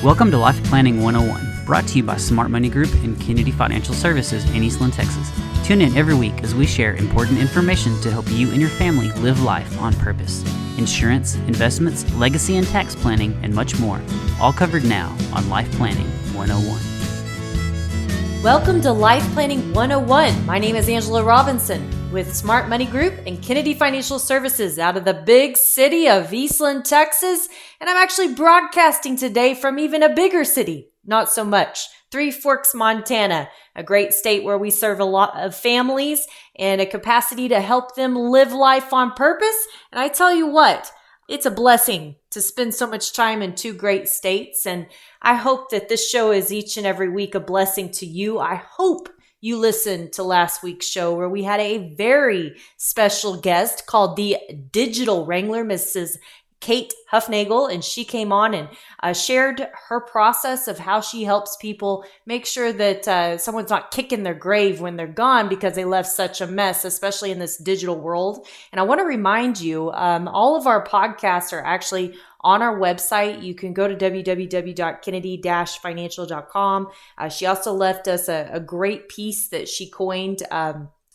Welcome to Life Planning 101, brought to you by Smart Money Group and Kennedy Financial Services in Eastland, Texas. Tune in every week as we share important information to help you and your family live life on purpose. Insurance, investments, legacy and tax planning, and much more. All covered now on Life Planning 101. Welcome to Life Planning 101. My name is Angela Robinson with Smart Money Group and Kennedy Financial Services out of the big city of Eastland, Texas. And I'm actually broadcasting today from even a bigger city, not so much, Three Forks, Montana, a great state where we serve a lot of families and a capacity to help them live life on purpose. And I tell you what, it's a blessing to spend so much time in two great states. And I hope that this show is each and every week a blessing to you. I hope you listened to last week's show where we had a very special guest called the Digital Wrangler, Mrs. Kate Huffnagel, and she came on and shared her process of how she helps people make sure that someone's not kicking their grave when they're gone because they left such a mess, especially in this digital world. And I want to remind you, all of our podcasts are actually on our website. You can go to www.kennedy-financial.com. She also left us a great piece that she coined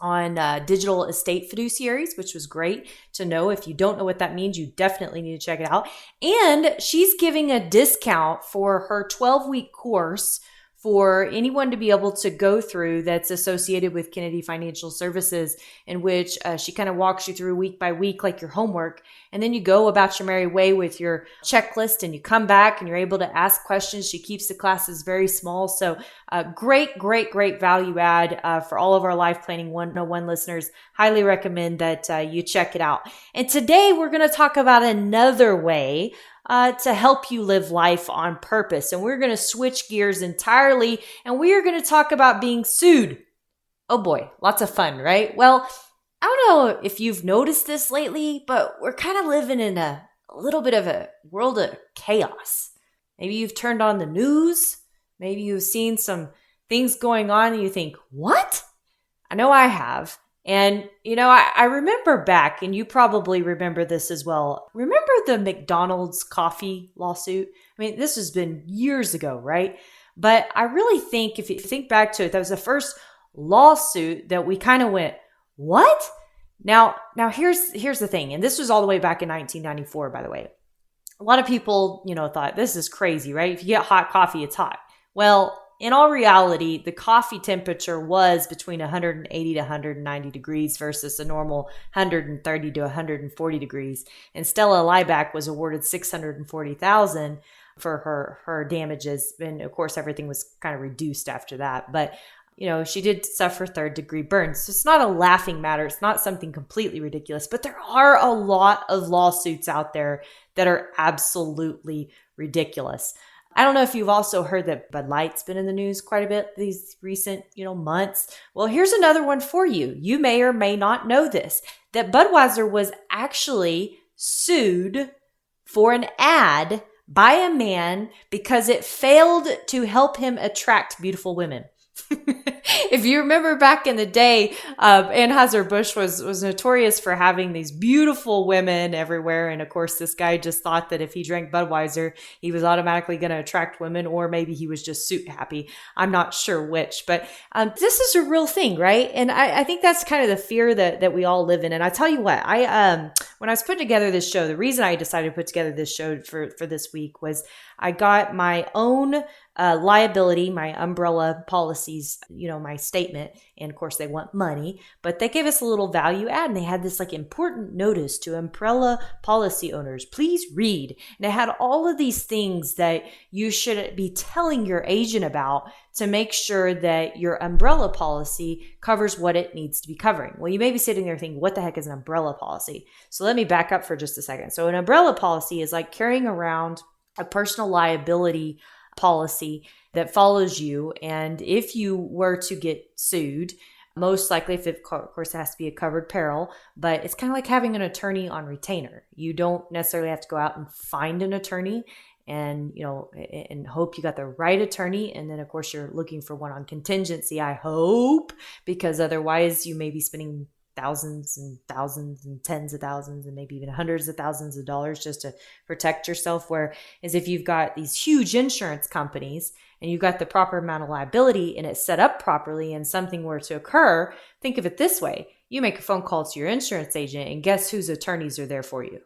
on digital estate fiduciaries, which was great to know. If you don't know what that means, you definitely need to check it out. And she's giving a discount for her 12-week course for anyone to be able to go through that's associated with Kennedy Financial Services, in which she kind of walks you through week by week, like your homework. And then you go about your merry way with your checklist and you come back and you're able to ask questions. She keeps the classes very small. So great value add for all of our Life Planning 101 listeners. Highly recommend that you check it out. And today we're going to talk about another way to help you live life on purpose. And we're going to switch gears entirely, and we are going to talk about being sued. Oh boy, lots of fun, right? Well, I don't know if you've noticed this lately, but we're kind of living in a little bit of a world of chaos. Maybe you've turned on the news. Maybe you've seen some things going on and you think, what? I know I have. And, you know, I remember back, and you probably remember this as well. Remember the McDonald's coffee lawsuit? I mean, this has been years ago, right? But I really think if you think back to it, that was the first lawsuit that we kind of went, what? Now here's the thing. And this was all the way back in 1994, by the way. A lot of people, thought this is crazy, right? If you get hot coffee, it's hot. Well, in all reality, the coffee temperature was between 180 to 190 degrees versus a normal 130 to 140 degrees. And Stella Lieback was awarded $640,000 for her damages. And of course, everything was kind of reduced after that. But, she did suffer third-degree burns. So it's not a laughing matter. It's not something completely ridiculous. But there are a lot of lawsuits out there that are absolutely ridiculous. I don't know if you've also heard that Bud Light's been in the news quite a bit these recent, months. Well, here's another one for you. You may or may not know this, that Budweiser was actually sued for an ad by a man because it failed to help him attract beautiful women. If you remember back in the day, Anheuser-Busch was notorious for having these beautiful women everywhere. And of course, this guy just thought that if he drank Budweiser, he was automatically going to attract women, or maybe he was just suit happy. I'm not sure which, but this is a real thing, right? And I think that's kind of the fear that we all live in. And I tell you what, when I was putting together this show, the reason I decided to put together this show for this week was I got my own liability, my umbrella policies, my statement. And of course they want money, but they gave us a little value add, and they had this important notice to umbrella policy owners, please read. And it had all of these things that you should be telling your agent about to make sure that your umbrella policy covers what it needs to be covering. Well, you may be sitting there thinking, what the heck is an umbrella policy? So let me back up for just a second. So an umbrella policy is like carrying around a personal liability policy that follows you. And if you were to get sued, most likely, of course, it has to be a covered peril, but it's kind of like having an attorney on retainer. You don't necessarily have to go out and find an attorney and, and hope you got the right attorney. And then, of course, you're looking for one on contingency, I hope, because otherwise you may be spending thousands and thousands and tens of thousands and maybe even hundreds of thousands of dollars just to protect yourself. Whereas if you've got these huge insurance companies and you've got the proper amount of liability and it's set up properly and something were to occur, think of it this way. You make a phone call to your insurance agent and guess whose attorneys are there for you?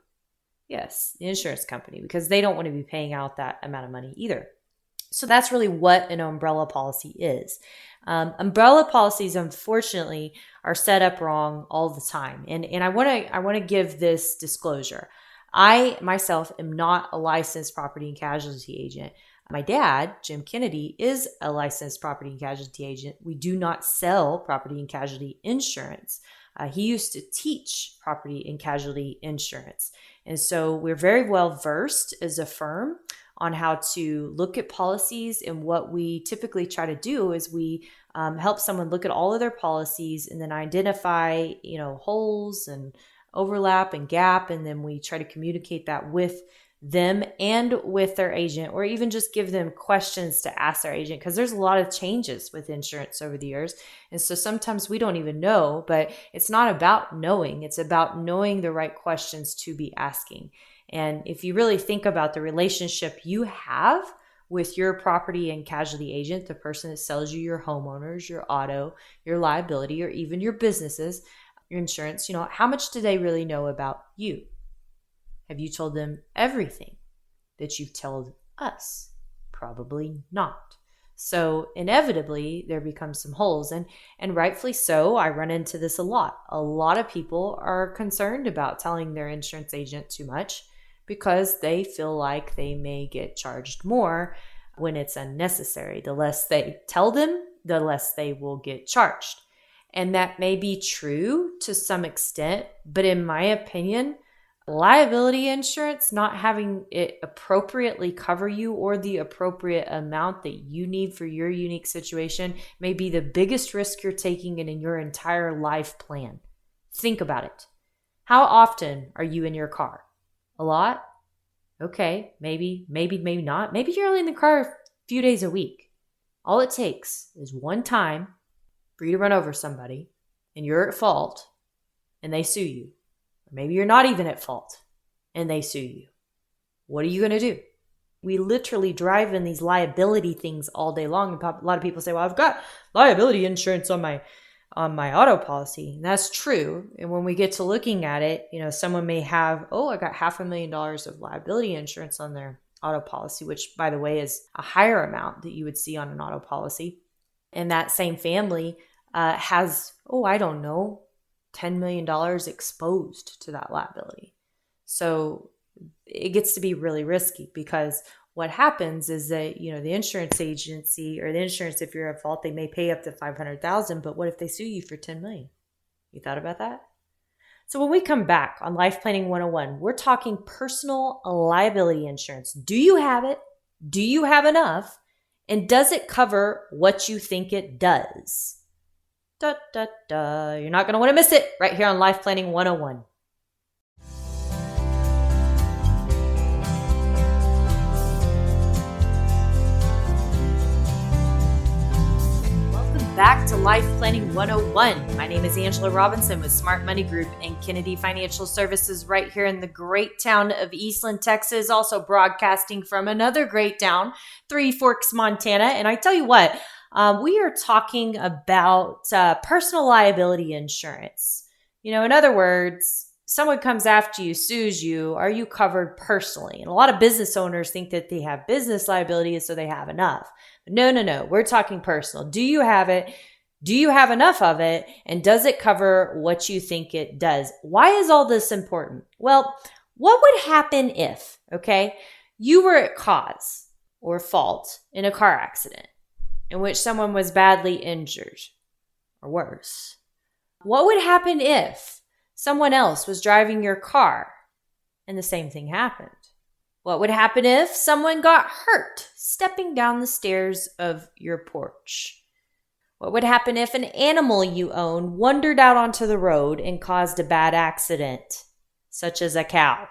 Yes, the insurance company, because they don't want to be paying out that amount of money either. So that's really what an umbrella policy is. Umbrella policies, unfortunately, are set up wrong all the time. And I want to give this disclosure. I myself am not a licensed property and casualty agent. My dad, Jim Kennedy, is a licensed property and casualty agent. We do not sell property and casualty insurance. He used to teach property and casualty insurance. And so we're very well versed as a firm on how to look at policies. And what we typically try to do is we help someone look at all of their policies and then identify, holes and overlap and gap. And then we try to communicate that with them and with their agent, or even just give them questions to ask their agent, because there's a lot of changes with insurance over the years. And so sometimes we don't even know, but it's not about knowing. It's about knowing the right questions to be asking. And if you really think about the relationship you have with your property and casualty agent, the person that sells you your homeowners, your auto, your liability, or even your businesses, your insurance, how much do they really know about you? Have you told them everything that you've told us? Probably not. So inevitably, there becomes some holes. And rightfully so, I run into this a lot. A lot of people are concerned about telling their insurance agent too much because they feel like they may get charged more when it's unnecessary. The less they tell them, the less they will get charged. And that may be true to some extent, but in my opinion, liability insurance, not having it appropriately cover you or the appropriate amount that you need for your unique situation, may be the biggest risk you're taking in your entire life plan. Think about it. How often are you in your car? A lot? Okay, maybe not. Maybe you're only in the car a few days a week. All it takes is one time for you to run over somebody and you're at fault and they sue you. Or maybe you're not even at fault and they sue you. What are you going to do? We literally drive in these liability things all day long. A lot of people say, well, I've got liability insurance on my auto policy. And that's true. And when we get to looking at it, someone may have, I got $500,000 of liability insurance on their auto policy, which by the way is a higher amount that you would see on an auto policy. And that same family has, $10 million exposed to that liability. So it gets to be really risky, because what happens is that, the insurance agency or the insurance, if you're at fault, they may pay up to $500,000, but what if they sue you for $10 million? You thought about that? So when we come back on Life Planning 101, we're talking personal liability insurance. Do you have it? Do you have enough? And does it cover what you think it does? You're not going to want to miss it right here on Life Planning 101. Welcome back to Life Planning 101. My name is Angela Robinson with Smart Money Group and Kennedy Financial Services right here in the great town of Eastland, Texas, also broadcasting from another great town, Three Forks, Montana. And I tell you what, we are talking about personal liability insurance. In other words, someone comes after you, sues you, are you covered personally? And a lot of business owners think that they have business liability, so they have enough. But no. We're talking personal. Do you have it? Do you have enough of it? And does it cover what you think it does? Why is all this important? Well, what would happen if, you were at cause or fault in a car accident in which someone was badly injured or worse? What would happen if someone else was driving your car and the same thing happened? What would happen if someone got hurt stepping down the stairs of your porch? What would happen if an animal you own wandered out onto the road and caused a bad accident, such as a cow?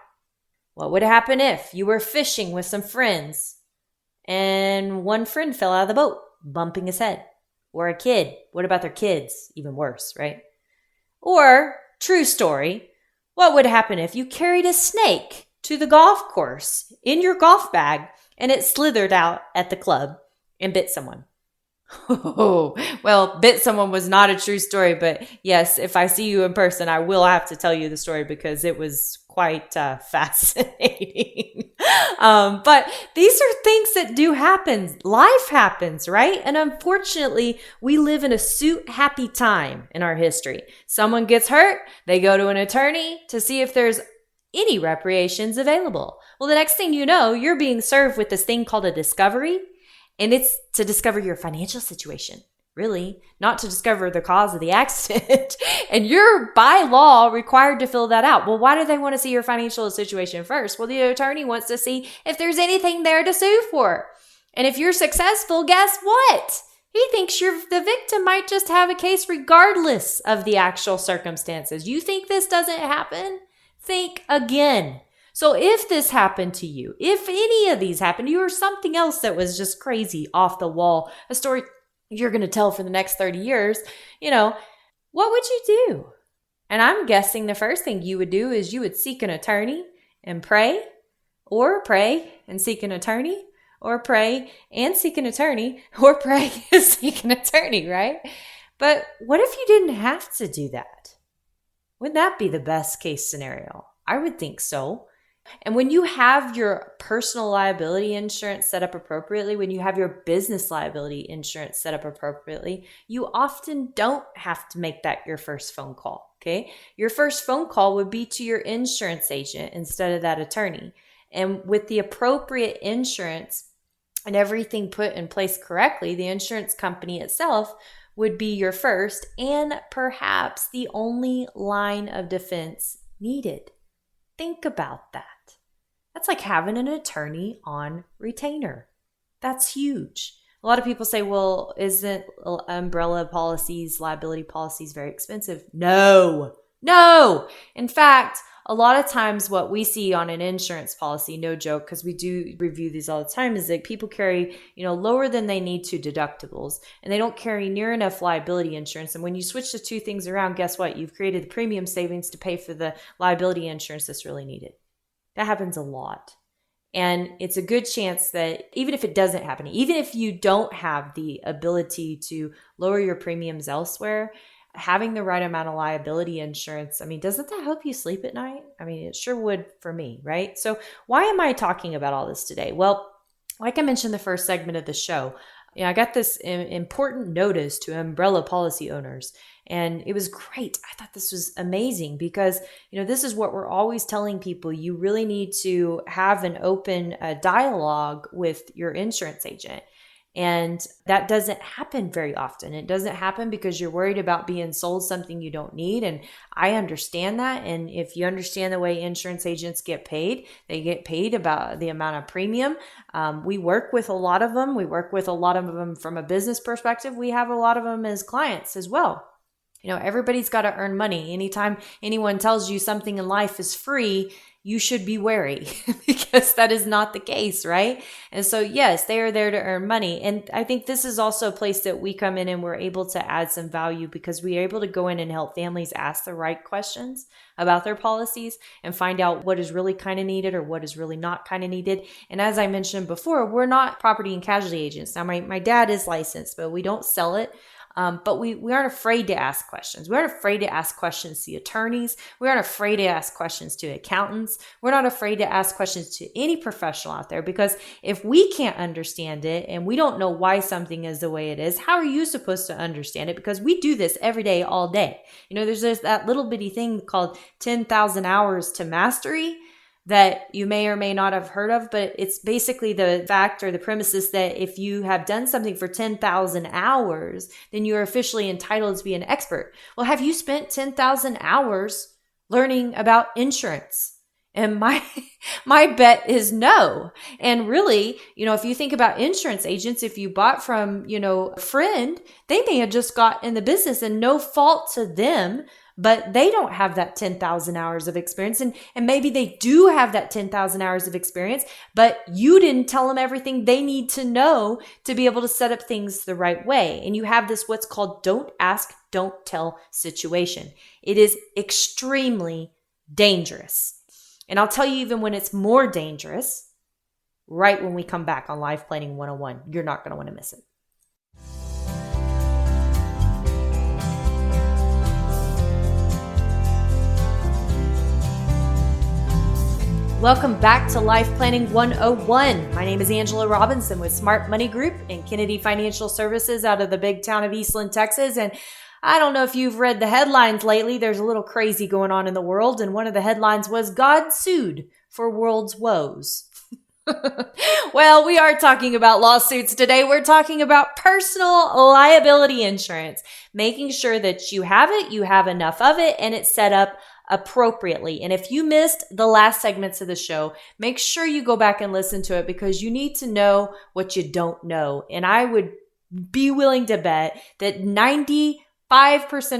What would happen if you were fishing with some friends and one friend fell out of the boat, bumping his head? Or a kid. What about their kids? Even worse, right? Or, true story, what would happen if you carried a snake to the golf course in your golf bag and it slithered out at the club and bit someone? Oh, well, bit someone was not a true story, but yes, if I see you in person, I will have to tell you the story because it was quite fascinating. But these are things that do happen. Life happens, right? And unfortunately, we live in a suit happy time in our history. Someone gets hurt, they go to an attorney to see if there's any reparations available. Well, the next thing you know, you're being served with this thing called a discovery. And it's to discover your financial situation, really, not to discover the cause of the accident. And you're by law required to fill that out. Well, why do they want to see your financial situation first? Well, the attorney wants to see if there's anything there to sue for. And if you're successful, guess what? He thinks the victim might just have a case regardless of the actual circumstances. You think this doesn't happen? Think again. So if this happened to you, if any of these happened to you or something else that was just crazy off the wall, a story you're going to tell for the next 30 years, what would you do? And I'm guessing the first thing you would do is you would seek an attorney and pray, or pray and seek an attorney, or pray and seek an attorney, or pray and seek an attorney, right? But what if you didn't have to do that? Wouldn't that be the best case scenario? I would think so. And when you have your personal liability insurance set up appropriately, when you have your business liability insurance set up appropriately, you often don't have to make that your first phone call, okay? Your first phone call would be to your insurance agent instead of that attorney. And with the appropriate insurance and everything put in place correctly, the insurance company itself would be your first and perhaps the only line of defense needed. Think about that. That's like having an attorney on retainer. That's huge. A lot of people say, well, isn't umbrella policies, liability policies very expensive? No. In fact, a lot of times what we see on an insurance policy, no joke, because we do review these all the time, is that people carry, lower than they need to deductibles, and they don't carry near enough liability insurance. And when you switch the two things around, guess what? You've created the premium savings to pay for the liability insurance that's really needed. That happens a lot. And it's a good chance that even if it doesn't happen, even if you don't have the ability to lower your premiums elsewhere, having the right amount of liability insurance, doesn't that help you sleep at night? It sure would for me, right? So why am I talking about all this today? Well, like I mentioned in the first segment of the show, I got this important notice to umbrella policy owners, and it was great. I thought this was amazing because, this is what we're always telling people. You really need to have an open dialogue with your insurance agent. And that doesn't happen very often. It doesn't happen because you're worried about being sold something you don't need. And I understand that. And if you understand the way insurance agents get paid, they get paid about the amount of premium. We work with a lot of them. We work with a lot of them from a business perspective. We have a lot of them as clients as well. Everybody's got to earn money. Anytime anyone tells you something in life is free, you should be wary because that is not the case, right? And so, yes, they are there to earn money. And I think this is also a place that we come in and we're able to add some value because we're able to go in and help families ask the right questions about their policies and find out what is really kind of needed or what is really not kind of needed. And as I mentioned before, we're not property and casualty agents. Now, my dad is licensed, but we don't sell it. But we aren't afraid to ask questions. We aren't afraid to ask questions to attorneys. We aren't afraid to ask questions to accountants. We're not afraid to ask questions to any professional out there because if we can't understand it and we don't know why something is the way it is, how are you supposed to understand it? Because we do this every day, all day. There's that little bitty thing called 10,000 hours to mastery that you may or may not have heard of, but it's basically the fact or the premises that if you have done something for 10,000 hours, then you're officially entitled to be an expert. Well, have you spent 10,000 hours learning about insurance? And my bet is no. And really, if you think about insurance agents, if you bought from, a friend, they may have just got in the business and no fault to them. but they don't have that 10,000 hours of experience. And maybe they do have that 10,000 hours of experience, but you didn't tell them everything they need to know to be able to set up things the right way. And you have this what's called don't ask, don't tell situation. It is extremely dangerous. And I'll tell you even when it's more dangerous, right when we come back on Life Planning 101, you're not going to want to miss it. Welcome back to Life Planning 101. My name is Angela Robinson with Smart Money Group and Kennedy Financial Services out of the big town of Eastland, Texas. And I don't know if you've read the headlines lately. There's a little crazy going on in the world. And one of the headlines was God sued for world's woes. Well, we are talking about lawsuits today. We're talking about personal liability insurance, making sure that you have it, you have enough of it, and it's set up appropriately. And if you missed the last segments of the show, make sure you go back and listen to it because you need to know what you don't know. And I would be willing to bet that 95%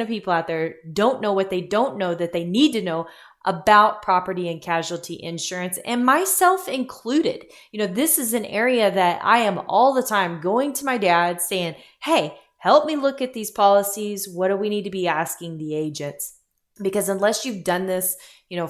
of people out there don't know what they don't know that they need to know about property and casualty insurance, and myself included. You know, this is an area that I am all the time going to my dad saying, hey, help me look at these policies. What do we need to be asking the agents? Because unless you've done this,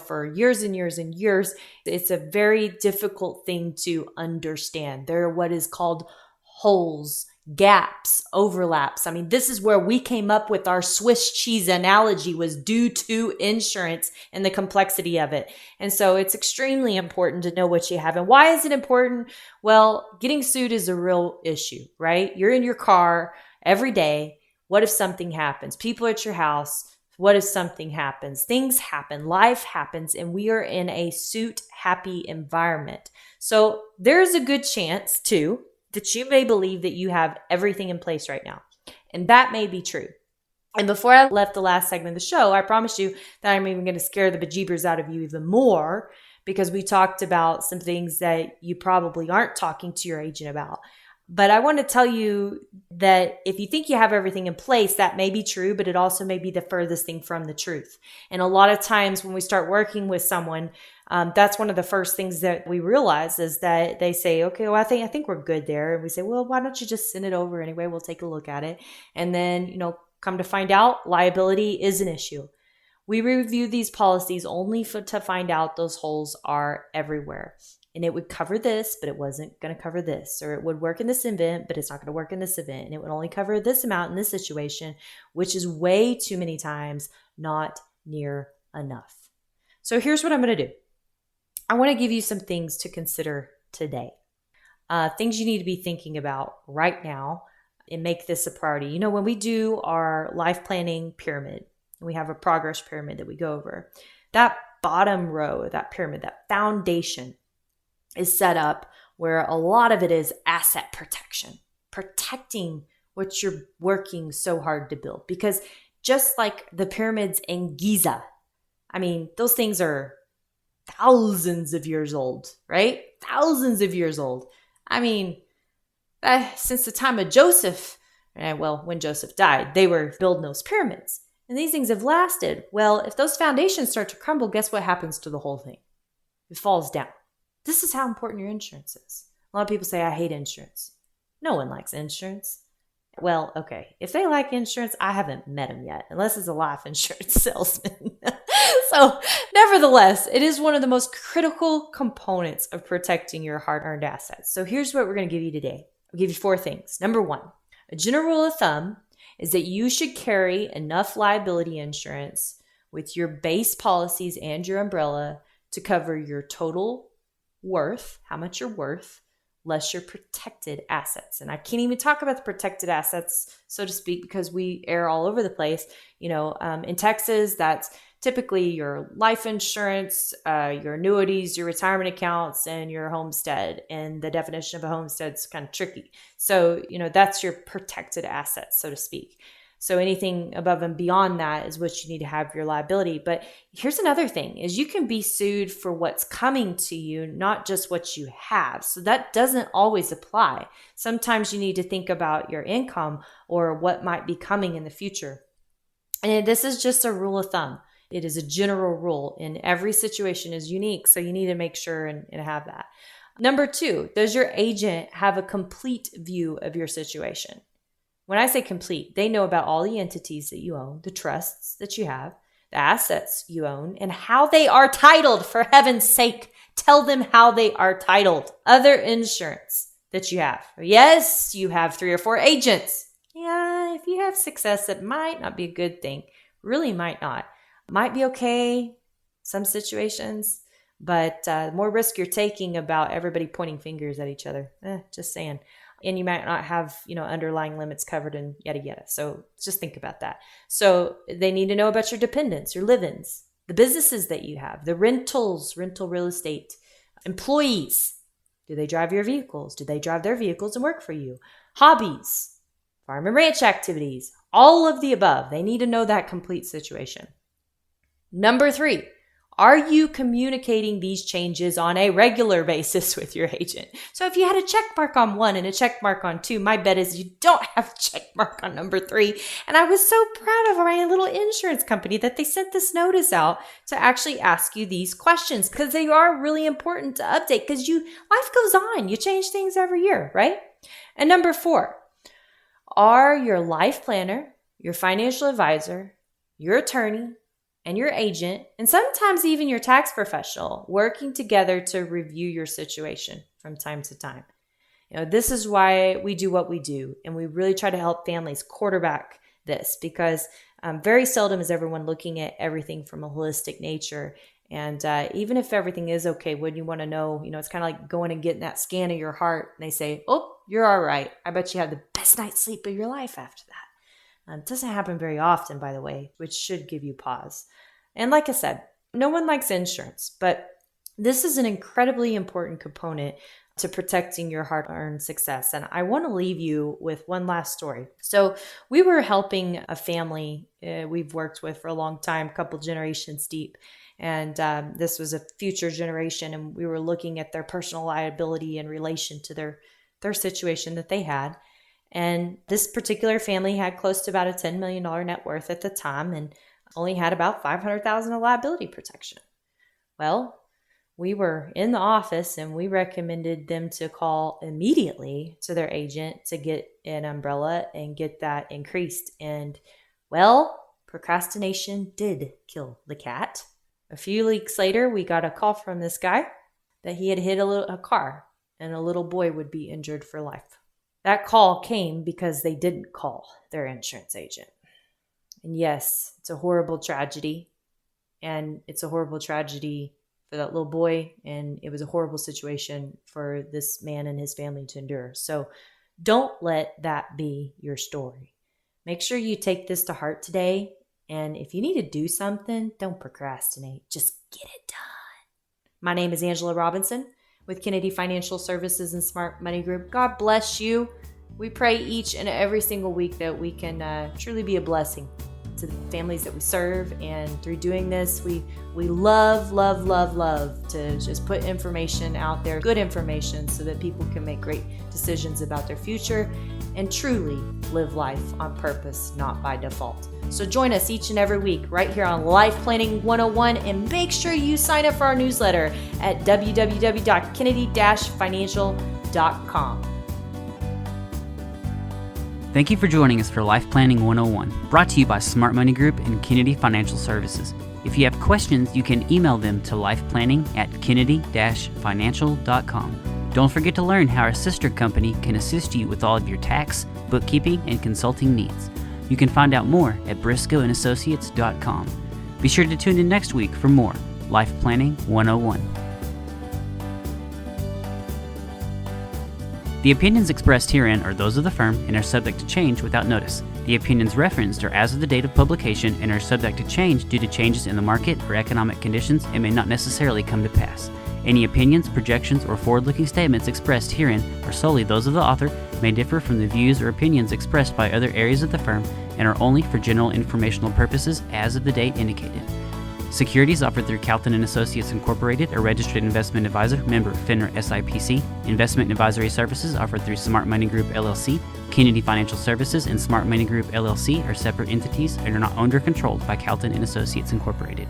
for years and years and years, it's a very difficult thing to understand. There are what is called holes, gaps, overlaps. I mean, this is where we came up with our Swiss cheese analogy was due to insurance and the complexity of it. And so it's extremely important to know what you have. And why is it important? Well, getting sued is a real issue, right? You're in your car every day. What if something happens? People at your house. What if something happens? Things happen, life happens, and we are in a suit-happy environment. So there's a good chance, too, that you may believe that you have everything in place right now. And that may be true. And before I left the last segment of the show, I promised you that I'm even going to scare the bejeebers out of you even more because we talked about some things that you probably aren't talking to your agent about. But I want to tell you that if you think you have everything in place, that may be true, but it also may be the furthest thing from the truth. And a lot of times when we start working with someone, that's one of the first things that we realize is that they say, okay, well, I think we're good there. And we say, well, why don't you just send it over anyway? We'll take a look at it. And then, come to find out liability is an issue. We review these policies only to find out those holes are everywhere. And it would cover this, but it wasn't going to cover this. Or it would work in this event, but it's not going to work in this event. And it would only cover this amount in this situation, which is way too many times not near enough. So here's what I'm going to do. I want to give you some things to consider today. Things you need to be thinking about right now and make this a priority. When we do our life planning pyramid, we have a progress pyramid that we go over. That bottom row of that pyramid, that foundation, is set up where a lot of it is asset protection, protecting what you're working so hard to build. Because just like the pyramids in Giza, I mean, those things are thousands of years old, right? Thousands of years old. I mean, since the time of Joseph, when Joseph died, they were building those pyramids. And these things have lasted. Well, if those foundations start to crumble, guess what happens to the whole thing? It falls down. This is how important your insurance is. A lot of people say, I hate insurance. No one likes insurance. Well, okay. If they like insurance, I haven't met them yet, unless it's a life insurance salesman. So nevertheless, it is one of the most critical components of protecting your hard-earned assets. So here's what we're going to give you today. I'll give you 4 things. Number 1, a general rule of thumb is that you should carry enough liability insurance with your base policies and your umbrella to cover your total worth, how much you're worth, less your protected assets. And I can't even talk about the protected assets, so to speak, because we air all over the place. In Texas, that's typically your life insurance, your annuities, your retirement accounts, and your homestead. And the definition of a homestead is kind of tricky. So, that's your protected assets, so to speak. So anything above and beyond that is what you need to have your liability. But here's another thing is you can be sued for what's coming to you, not just what you have. So that doesn't always apply. Sometimes you need to think about your income or what might be coming in the future. And this is just a rule of thumb. It is a general rule, and every situation is unique. So you need to make sure and have that. Number 2, does your agent have a complete view of your situation? When I say complete, they know about all the entities that you own, the trusts that you have, the assets you own, and how they are titled. For heaven's sake, tell them how they are titled. Other insurance that you have. Yes, you have 3 or 4 agents. Yeah, if you have success, it might not be a good thing. Really might not. Might be okay, some situations, but the more risk you're taking about everybody pointing fingers at each other. Just saying. And you might not have, underlying limits covered and yada, yada. So just think about that. So they need to know about your dependents, your live-ins, the businesses that you have, the rental real estate, employees. Do they drive your vehicles? Do they drive their vehicles and work for you? Hobbies, farm and ranch activities, all of the above. They need to know that complete situation. Number 3, are you communicating these changes on a regular basis with your agent? So if you had a check mark on 1 and a check mark on 2, my bet is you don't have a check mark on number 3. And I was so proud of my little insurance company that they sent this notice out to actually ask you these questions, because they are really important to update, because life goes on. You change things every year, right? And number 4, are your life planner, your financial advisor, your attorney, and your agent, and sometimes even your tax professional, working together to review your situation from time to time? This is why we do what we do, and we really try to help families quarterback this, because very seldom is everyone looking at everything from a holistic nature. And even if everything is okay, when you want to know, it's kind of like going and getting that scan of your heart, and they say, "Oh, you're all right. I bet you have the best night's sleep of your life after that." It doesn't happen very often, by the way, which should give you pause. And like I said, no one likes insurance, but this is an incredibly important component to protecting your hard-earned success. And I want to leave you with one last story. So we were helping a family we've worked with for a long time, a couple generations deep. And this was a future generation, and we were looking at their personal liability in relation to their situation that they had. And this particular family had close to about a $10 million net worth at the time, and only had about $500,000 of liability protection. Well, we were in the office, and we recommended them to call immediately to their agent to get an umbrella and get that increased. And well, procrastination did kill the cat. A few weeks later, we got a call from this guy that he had hit a car, and a little boy would be injured for life. That call came because they didn't call their insurance agent. And yes, it's a horrible tragedy. And it's a horrible tragedy for that little boy. And it was a horrible situation for this man and his family to endure. So don't let that be your story. Make sure you take this to heart today. And if you need to do something, don't procrastinate. Just get it done. My name is Angela Robinson with Kennedy Financial Services and Smart Money Group. God bless you. We pray each and every single week that we can truly be a blessing to the families that we serve. And through doing this, we love to just put information out there, good information, so that people can make great decisions about their future and truly live life on purpose, not by default. So join us each and every week right here on Life Planning 101, and make sure you sign up for our newsletter at www.kennedy-financial.com. Thank you for joining us for Life Planning 101, brought to you by Smart Money Group and Kennedy Financial Services. If you have questions, you can email them to lifeplanning@kennedy-financial.com. Don't forget to learn how our sister company can assist you with all of your tax, bookkeeping, and consulting needs. You can find out more at briscoeandassociates.com. Be sure to tune in next week for more Life Planning 101. The opinions expressed herein are those of the firm and are subject to change without notice. The opinions referenced are as of the date of publication and are subject to change due to changes in the market or economic conditions and may not necessarily come to pass. Any opinions, projections, or forward-looking statements expressed herein are solely those of the author, may differ from the views or opinions expressed by other areas of the firm, and are only for general informational purposes as of the date indicated. Securities offered through Calton and Associates Incorporated, a registered investment advisor, member FINRA SIPC. Investment advisory services offered through Smart Money Group LLC. Kennedy Financial Services and Smart Money Group LLC are separate entities and are not owned or controlled by Calton and Associates Incorporated.